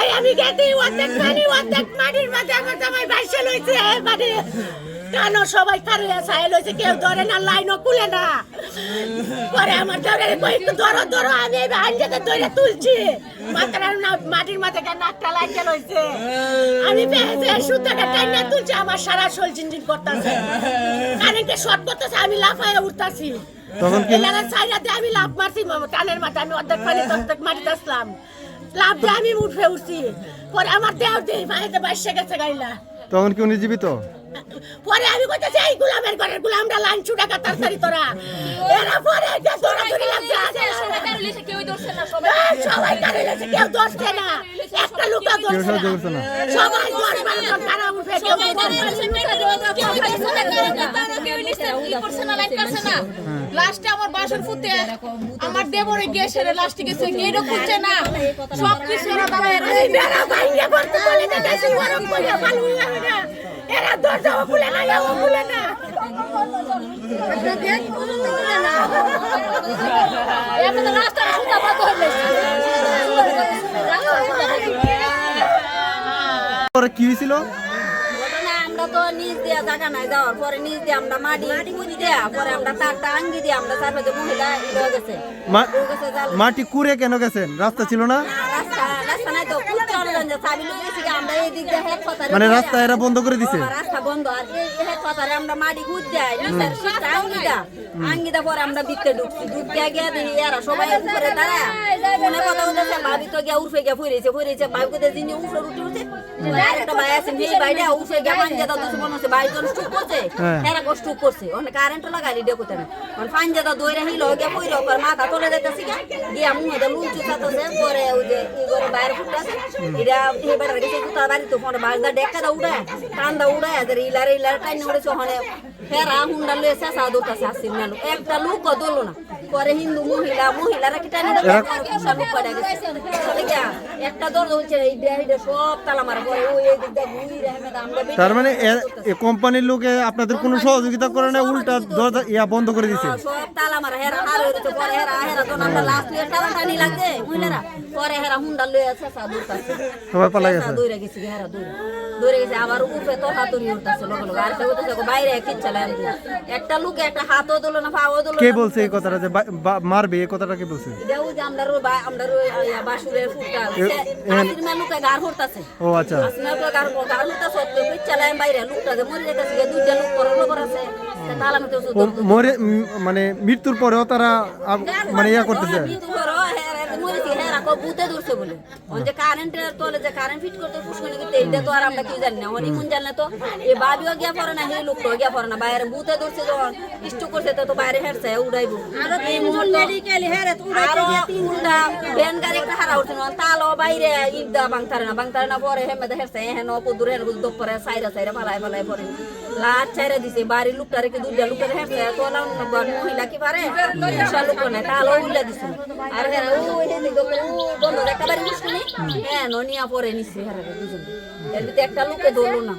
ভাই আমি গেছি অর্ধেক মাটির মাঝে আমার জামাই ভাইসে লইছে মানে কেন সবাই খারিয়া ছাই লইছে কেউ ধরে না লাইনও খুলে না পরে আমার ধরে একটু ধরো আমি আইনটাকে ধরে তুলছি মাটির মাঝে নাকটা লাগিয়ে লইছে আমি পেয়েছে সুতাটা টাইনা তুলছি আমার সারা শরীর ঝিনঝিন করতেছে কারেন্টে শর্ট করতেছে আমি লাফায় উঠতাছি তখন কি লাগা ছাইরাতে আমি লাফ মারছি কানের মাথা আমি অর্ধেক পানি অর্ধেক মাটিতে আসলাম লাফ দিয়ে আমি উঠছি পরে আমার দেহ দিয়ে ভাইতে বাইসে গেছে গাইলা তখন কি উনি জীবিত? পরে আমি কইতেছি এই গোলামের ঘরের গোলামটা লাইন ছুটা কাটারি তোরা এরা পরে যে তোরা ধরে লাগছে সবাই কারলিছে কেউ ধরছে না সবাই কারলিছে কেউ ধরছে না একটা লোকও ধরছে না সবাই দশ বারো জন কারা উঠে কেউ কেউ নিছে কি করছে না লাইন করছে না লাস্টে আমার বাসন ফুটে আমার দেবরে গেছে লাস্টে গেছে গেড়ো খুঁজছে না সব কিছু এরা দাঁড়ায় এরা ভাইয়া বলতে বলে দেশে গরম করে ভালো লাগে না এরা দরজা খুলে না ও খুলে না এত রাস্তা সুতা বন্ধ হয়ে পরে কি হয়েছিল? আমরা তো নিচ দিয়া জায়গা নাই যাওয়ার পরে নিচ দিয়ে আমরা মাটি দেয়া পরে আমরা তারটা আঙ্গি দিয়ে আমরা চারপাশে মহিলা গেছে মাটি কুড়ে কেন গেছেন? রাস্তা ছিল না? রাস্তা নাই তো চাবি লোক গেছি আমরা এই দিক দিয়ে হেড কথা মানে রাস্তা এরা বন্ধ করে দিছে? রাস্তা বন্ধ আর এই হেড কথারে আমরা মাটি খুঁজ দেয় নিচের সিটটা আঙ্গিদা পরে আমরা ভিতরে ঢুকছি ঢুকিয়া গিয়া দেখি এরা সবাই উপরে দাঁড়ায় মনে কথা বলতেছে ভাবি তো গিয়া উঠে গিয়া ফুরেছে ভাবি কোথায় যিনি উঠে উঠে একটা ভাই আছেন সেই ভাইটা উঠে গিয়া পাঞ্জাদা দুশো মনে হচ্ছে 22 জন স্টুক করছে এরা স্টুক করছে অনেক কারেন্ট লাগাই রেডিও করতে না পাঞ্জাদা দইরা হিলো গিয়া ফুইরো পর মাথা তোলে যাইতেছি গিয়া মুখে লুচু খাতেছে পরে ওই যে ই করে বাইরে ফুটতেছে এটা এই বেটার গেছে কুতা বাড়ি তো ফোন বাজদা ডেকাদা উড়ায় কান্দা উড়ায় আর ইলার টাইনে উড়েছে ওখানে ফেরা হুন্ডা লয়ে শেষা দৌড়তেছে আসছিল না একটা লোক দৌড়লো না পরে হিন্দু মহিলারা কি টাইনে লোক পড়ে গেছে একটা দৌড় হচ্ছে এই সব তালা মারা পরে ওই দিক দিয়ে ঘুরি রে তার মানে কোম্পানির লোকে আপনাদের কোনো সহযোগিতা করে না উল্টা দরজা ইয়া বন্ধ করে দিছে সব তালা মারা হেরা হার হইছে পরে হেরা তো আমরা লাস্ট ইয়ার তালা টানি লাগছে মহিলারা পরে হেরা হুন্ডা লয়ে শেষা দৌড়তেছে সবাই পালাই গেছে দৌড়ে গেছে হেরা দৌড়ে গেছে আবার উপরে তো হাতুরি উঠতেছে লোক আর সে উঠতেছে বাইরে কিচ্ছালে একটা লোক একটা হাতও দিল না পাও দিল কে বলছে এই কথাটা যে মারবে এই কথাটা কে বলছে? দেউ যে আমরা বাসুরের ফুটটা আসির লোকে গার হরতাছে ও আচ্ছা আসির লোকে গার হরতাছে তো কিচ্ছালে বাইরে লোকটা যে মরে যাইতাছে দুইটা লোক পরলো আছে তালা মতে মরে মানে মৃত্যুর পরেও তারা মানে ইয়া করতেছে বুতে ধরছে বলে যে কারেন্টের তলে যে কারেন্ট ফিট করতে পুষ্কনি করতে এইটা তো আর আমরা কি জানি না অনেক কোন জানে তো এই বাবিও গিয়া পড়ে না এই লোকটাও গিয়া পড়ে না বাইরে বুতে ধরছে যখন স্টু করছে তো বাইরে হেরছে উড়াইবো আর এই মেডিকেল হেরে উড়াইতে গিয়া তিনটা ভ্যান গাড়ি একটা হারা উঠছে না তালো বাইরে ইদা বাংতারে না পরে হেমে হেরছে হেন কদুর হেন দপ্পরে সাইরা ফালাই পরে লাট চাইরা দিছে বাড়ির লোকটারে কি দুইটা লোকের হেরছে তো মহিলা কি পারে লোক না তালো উল্লা দিছে আর হেরা ওই বন্ধ একটা বাড়ি মুশকিল হ্যাঁ ননিয়া পরে নিচ্ছে হেরা দুজন এর ভিতরে একটা লোকে ধরলো না